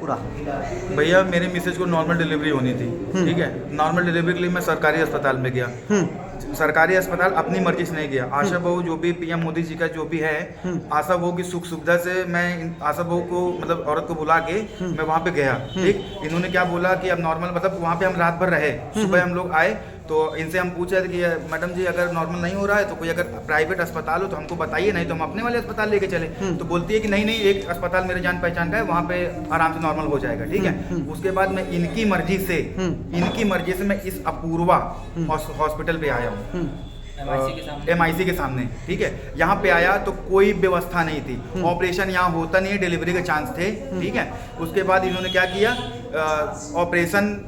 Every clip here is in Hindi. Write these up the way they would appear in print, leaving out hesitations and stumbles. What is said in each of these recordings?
पूरा। भैया मेरे मिसेज को नॉर्मल डिलीवरी होनी थी, ठीक है। नॉर्मल डिलीवरी के लिए मैं सरकारी अस्पताल में गया। सरकारी अस्पताल अपनी मर्जी से नहीं गया। आशा बहू जो भी पीएम मोदी जी का जो भी है, आशा बहू की सुख सुविधा से मैं आशा बहू को मतलब औरत को बुला के मैं वहाँ पे गया, ठीक। इन्होंने क्या बोला कि अब नॉर्मल मतलब वहाँ पे हम रात भर रहे, सुबह हम लोग आए तो इनसे हम पूछे कि मैडम जी अगर नॉर्मल नहीं हो रहा है तो कोई अगर प्राइवेट अस्पताल हो तो हमको बताइए, नहीं तो हम अपने वाले अस्पताल लेके चले। तो बोलती है कि नहीं एक अस्पताल मेरे जान पहचान का है, वहाँ पे आराम से नॉर्मल हो जाएगा, ठीक है। उसके बाद मैं इनकी मर्जी से मैं इस अपूर्वा हॉस्पिटल पे आया हूँ, MIC के सामने, ठीक है। यहाँ पे आया तो कोई व्यवस्था नहीं थी, ऑपरेशन यहाँ होता नहीं है, डिलीवरी के चांस थे, ठीक है। उसके बाद इन्होंने क्या किया, ऑपरेशन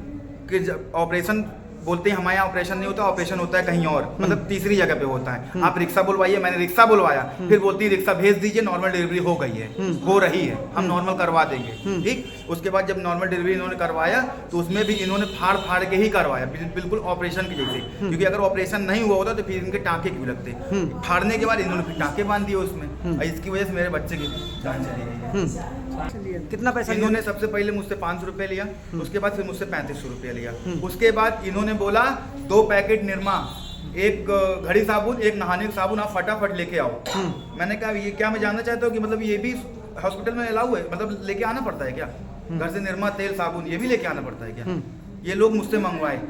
बोलते हैं हमारे यहाँ ऑपरेशन नहीं होता, ऑपरेशन होता है कहीं और, मतलब तीसरी जगह पे होता है। आप रिक्शा बुलवाइए, मैंने रिक्शा बुलवाया, फिर बोलती है रिक्शा भेज दीजिए, नॉर्मल डिलीवरी हो गई है, हो रही है, हम नॉर्मल करवा देंगे, ठीक। उसके बाद जब नॉर्मल डिलीवरी इन्होंने करवाया तो उसमें भी इन्होंने फाड़ के ही करवाया, बिल्कुल ऑपरेशन की जैसे, क्योंकि अगर ऑपरेशन नहीं हुआ होता तो फिर इनके टाँके क्यों लगते। फाड़ने के बाद इन्होंने फिर टाँके बांध दिए उसमें, इसकी वजह से मेरे बच्चे की जान चली गई है। कितना पैसा इन्होंने सबसे पहले मुझसे 500 रुपये लिया, उसके बाद फिर मुझसे 3500 रुपये लिया। उसके बाद इन्होंने बोला 2 पैकेट निरमा, एक घड़ी साबुन, एक नहाने का साबुन, आप फटाफट लेके आओ। मैंने कहा ये क्या, मैं जानना चाहता हूँ कि मतलब ये भी हॉस्पिटल में अलाउ है, मतलब लेके आना पड़ता है क्या? घर से निरमा, तेल, साबुन ये भी लेके आना पड़ता है क्या? ये लोग मुझसे मंगवाए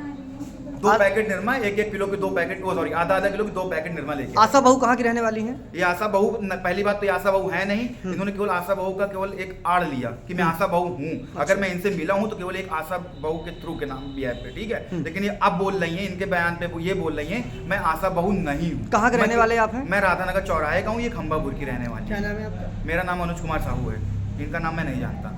2 पैकेट निरमा, 1-1 किलो के 2 पैकेट, आधा किलो के 2 पैकेट निरमा लेके। आशा बहू कहाँ की रहने वाली हैं? ये आशा बहू, पहली बात तो ये आशा बहू है नहीं, इन्होंने केवल आशा बहू का केवल एक आड़ लिया कि मैं आशा बहू हूँ। अगर मैं इनसे मिला हूँ तो केवल एक आशा बहू के थ्रू के नाम भी है पे, ठीक है। लेकिन ये अब बोल रही है, इनके बयान पे ये बोल रही है मैं आशा बहू नहीं हूँ। कहाँ के रहने वाले आप हैं? मैं राधानगर चौराहे का हूँ, ये खंबापुर की रहने वाली। क्या नाम है आपका? मेरा नाम अनुज कुमार साहू है, इनका नाम मैं नहीं जानता।